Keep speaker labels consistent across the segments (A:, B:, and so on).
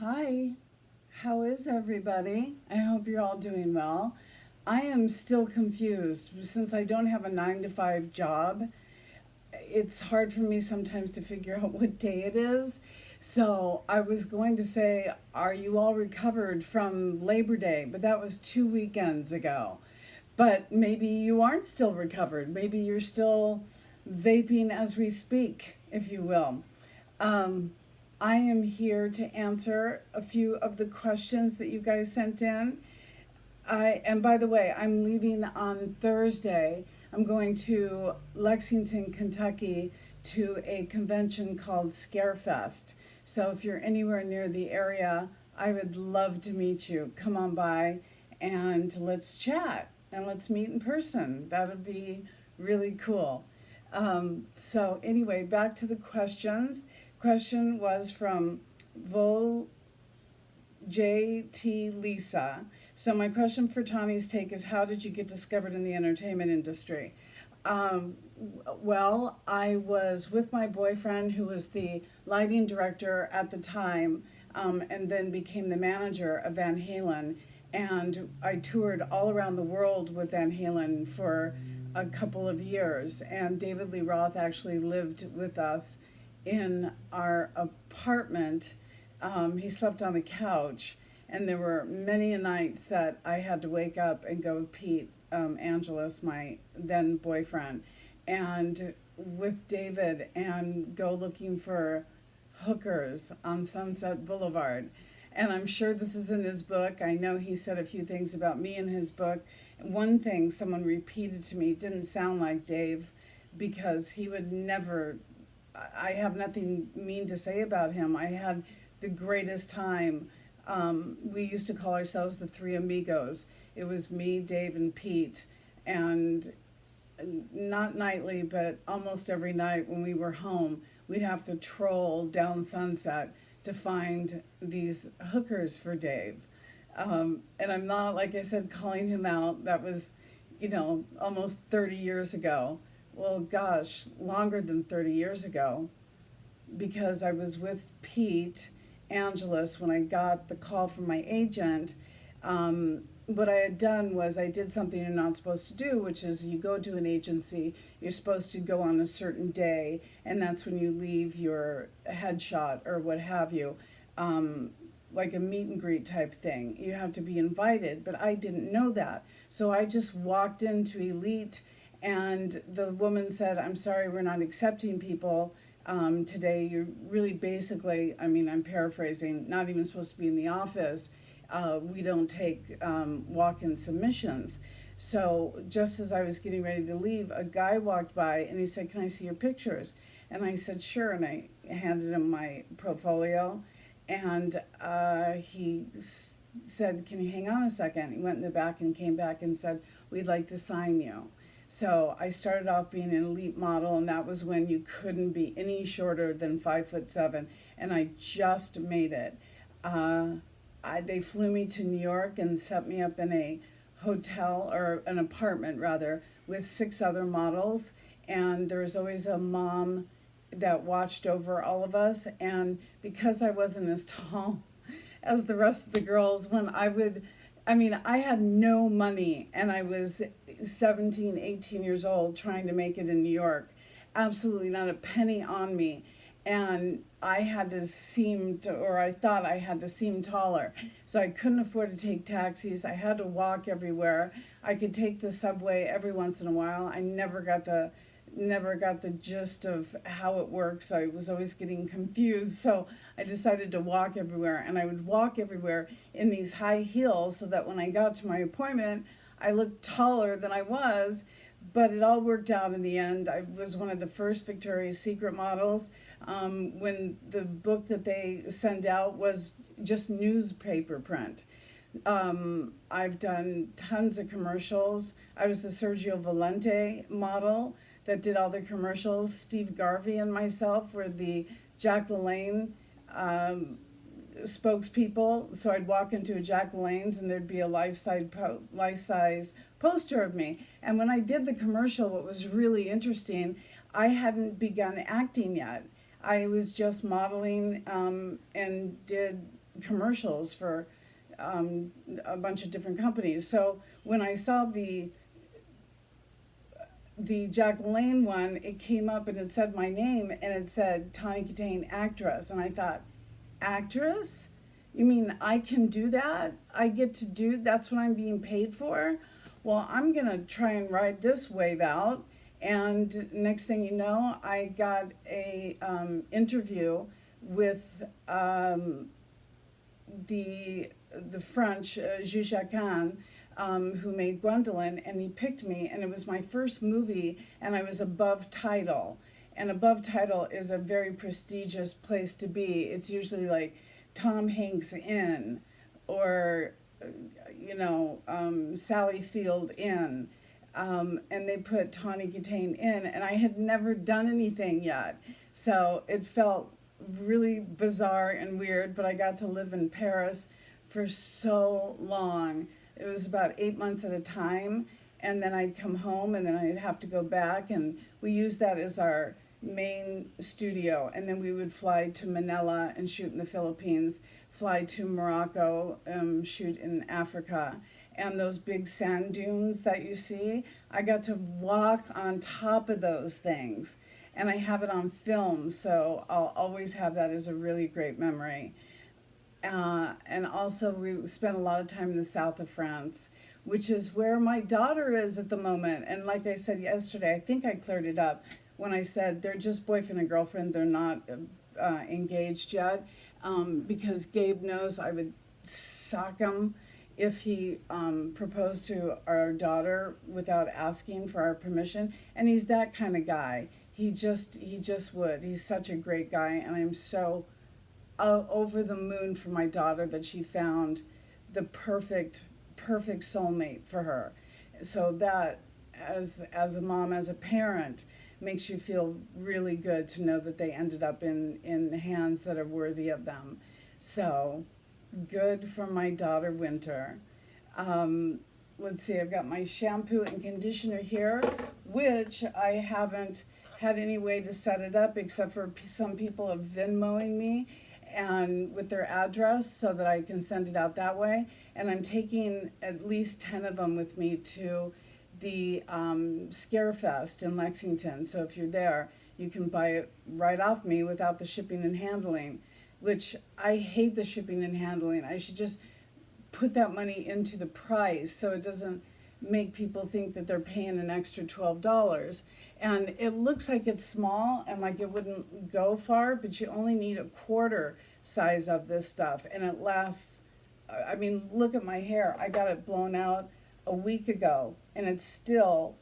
A: Hi, how is everybody? I hope you're all doing well. I am still confused since I don't have a 9 to 5 job. It's hard for me sometimes to figure out what day it is. So I was going to say, are you all recovered from Labor Day? But that was 2 weekends ago. But maybe you aren't still recovered. Maybe you're still vaping as we speak, if you will. Um, I am here to answer a few of the questions that you guys sent in. And by the way, I'm leaving on Thursday. I'm going to Lexington, Kentucky to a convention called Scarefest. So if you're anywhere near the area, I would love to meet you. Come on by and let's chat and let's meet in person. That would be really cool. So anyway, back to the questions. Question was from Vol JT Lisa. So my question for Tawny's take is, how did you get discovered in the entertainment industry? Um, well, I was with my boyfriend, who was the lighting director at the time, and then became the manager of Van Halen. And I toured all around the world with Van Halen for a couple of years. And David Lee Roth actually lived with us in our apartment. He slept on the couch, and there were many nights that I had to wake up and go with Pete Angelus, my then boyfriend, and with David and go looking for hookers on Sunset Boulevard. And I'm sure this is in his book. I know he said a few things about me in his book. One thing someone repeated to me didn't sound like Dave, because he would never, I have nothing mean to say about him. I had the greatest time. We used to call ourselves the Three Amigos. It was me, Dave, and Pete. And not nightly, but almost every night when we were home, we'd have to troll down Sunset to find these hookers for Dave. And I'm not, like I said, calling him out. That was, almost 30 years ago. Well, gosh, longer than 30 years ago, because I was with Pete Angelus when I got the call from my agent. What I had done was I did something you're not supposed to do, which is you go to an agency, you're supposed to go on a certain day, and that's when you leave your headshot or what have you, like a meet and greet type thing. You have to be invited, but I didn't know that. So I just walked into Elite, and the woman said, "I'm sorry, we're not accepting people today. You're really basically, I mean, I'm paraphrasing, not even supposed to be in the office. We don't take walk-in submissions." So just as I was getting ready to leave, a guy walked by and he said, "Can I see your pictures?" And I said, "Sure." And I handed him my portfolio. And said, "Can you hang on a second?" He went in the back and came back and said, "We'd like to sign you." So I started off being an elite model, and that was when you couldn't be any shorter than 5'7", and I just made it. They flew me to New York and set me up in a hotel, or an apartment rather, with 6 other models, and there was always a mom that watched over all of us. And because I wasn't as tall as the rest of the girls, I had no money, and I was 17, 18 years old trying to make it in New York. Absolutely not a penny on me. And I had to or I thought I had to seem taller. So I couldn't afford to take taxis. I had to walk everywhere. I could take the subway every once in a while. I never got the gist of how it works. I was always getting confused. So I decided to walk everywhere, and I would walk everywhere in these high heels so that when I got to my appointment, I looked taller than I was. But it all worked out in the end. I was one of the first Victoria's Secret models. When the book that they send out was just newspaper print. I've done tons of commercials. I was the Sergio Valente model that did all the commercials. Steve Garvey and myself were the Jack LaLanne spokespeople. So I'd walk into a Jack LaLanne's and there'd be a life-size poster of me. And when I did the commercial, what was really interesting, I hadn't begun acting yet. I was just modeling, and did commercials for a bunch of different companies. So when I saw the Jack LaLanne one, it came up and it said my name and it said Tawny Katane, actress. And I thought, actress? You mean I can do that? I get to do, that's what I'm being paid for? Well, I'm going to try and ride this wave out. And next thing you know, I got a interview with the French Zhu Khan, who made Gwendolyn, and he picked me, and it was my first movie, and I was above title. And above title is a very prestigious place to be. It's usually like Tom Hanks in, or Sally Field in, and they put Tawny Katane in, and I had never done anything yet, so it felt really bizarre and weird. But I got to live in Paris for so long. It was about 8 months at a time, and then I'd come home, and then I'd have to go back, and we used that as our main studio. And then we would fly to Manila and shoot in the Philippines, fly to Morocco, shoot in Africa. And those big sand dunes that you see, I got to walk on top of those things, and I have it on film, so I'll always have that as a really great memory. And also, we spent a lot of time in the south of France, which is where my daughter is at the moment. And like I said yesterday, I think I cleared it up when I said they're just boyfriend and girlfriend. They're not engaged yet, because Gabe knows I would sock him if he proposed to our daughter without asking for our permission. And he's that kind of guy. He just would. He's such a great guy, and I'm so over the moon for my daughter that she found the perfect soulmate for her. So that, as a mom, as a parent, makes you feel really good to know that they ended up in hands that are worthy of them. So good for my daughter Winter. Let's see, I've got my shampoo and conditioner here, which I haven't had any way to set it up, except for some people have Venmoing me and with their address so that I can send it out that way. And I'm taking at least 10 of them with me to the Scarefest in Lexington. So if you're there, you can buy it right off me without the shipping and handling, which I hate the shipping and handling. I should just put that money into the price so it doesn't make people think that they're paying an extra $12. And it looks like it's small and like it wouldn't go far, but you only need a quarter size of this stuff, and it lasts. I mean, look at my hair. I got it blown out a week ago, and it's still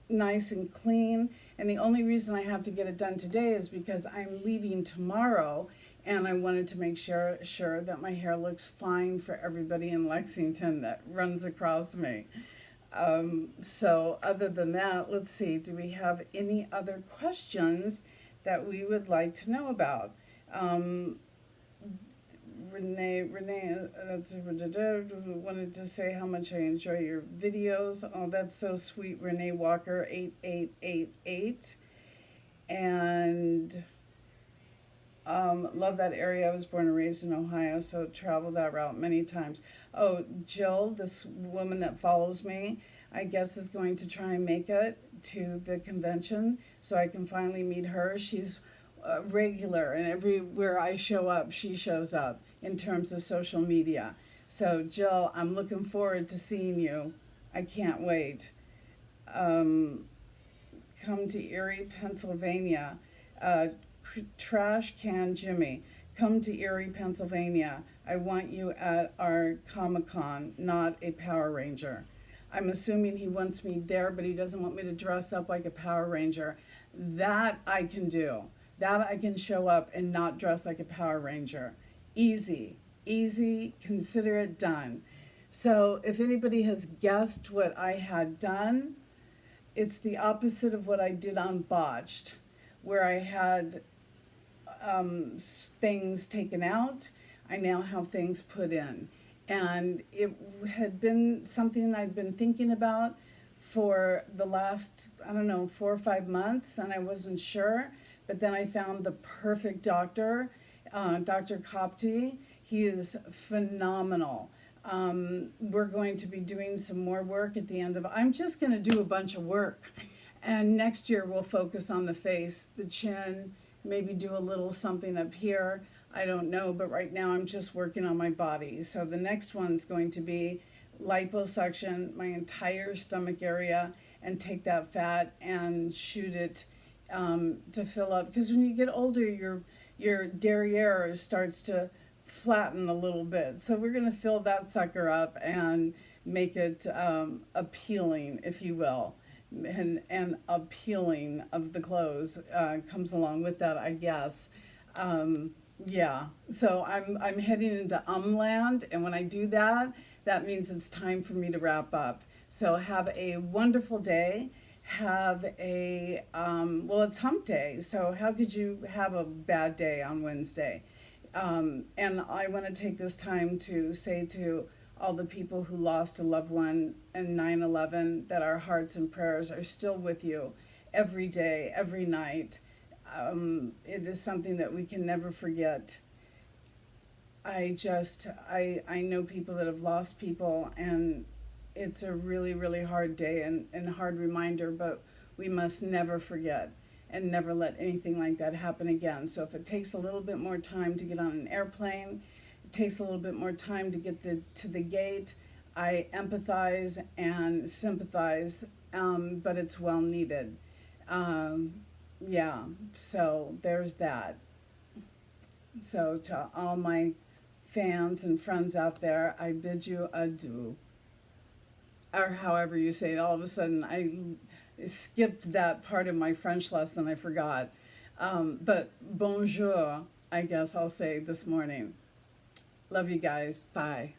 A: nice and clean. And the only reason I have to get it done today is because I'm leaving tomorrow, and I wanted to make sure that my hair looks fine for everybody in Lexington that runs across me. So other than that, let's see, do we have any other questions that we would like to know about? Renee, that's wanted to say how much I enjoy your videos. Oh, that's so sweet, Renee Walker 8888. And love that area. I was born and raised in Ohio, so traveled that route many times. Oh, Jill, this woman that follows me, I guess is going to try and make it to the convention so I can finally meet her. She's regular, and everywhere I show up, she shows up in terms of social media. So, Jill, I'm looking forward to seeing you. I can't wait. Come to Erie, Pennsylvania. Trash Can Jimmy, come to Erie, Pennsylvania. I want you at our Comic-Con, not a Power Ranger. I'm assuming he wants me there, but he doesn't want me to dress up like a Power Ranger. That I can do. That I can show up and not dress like a Power Ranger. Easy, consider it done. So if anybody has guessed what I had done, it's the opposite of what I did on Botched, where I had things taken out. I now have things put in. And it had been something I'd been thinking about for the last, 4 or 5 months, and I wasn't sure. But then I found the perfect doctor Dr. Kopti. He is phenomenal. We're going to be doing some more work at the end of. I'm just going to do a bunch of work, and next year we'll focus on the face, the chin, maybe do a little something up here. I don't know, but right now I'm just working on my body. So the next one's going to be liposuction, my entire stomach area, and take that fat and shoot it to fill up. Because when you get older, your derriere starts to flatten a little bit. So we're going to fill that sucker up and make it appealing, if you will. And appealing of the clothes comes along with that, I guess. Yeah, so I'm heading into land, and when I do that, that means it's time for me to wrap up. So have a wonderful day. Have a well, it's hump day, so how could you have a bad day on Wednesday? And I want to take this time to say to all the people who lost a loved one in 9/11 that our hearts and prayers are still with you every day, every night. It is something that we can never forget. I know people that have lost people, and it's a really, really hard day and hard reminder, but we must never forget and never let anything like that happen again. So if it takes a little bit more time to get on an airplane, it takes a little bit more time to get to the gate, I empathize and sympathize, but it's well needed. Um, yeah, so there's that. So to all my fans and friends out there, I bid you adieu. Or however you say it. All of a sudden, I skipped that part of my French lesson. I forgot. But bonjour, I guess I'll say this morning. Love you guys. Bye.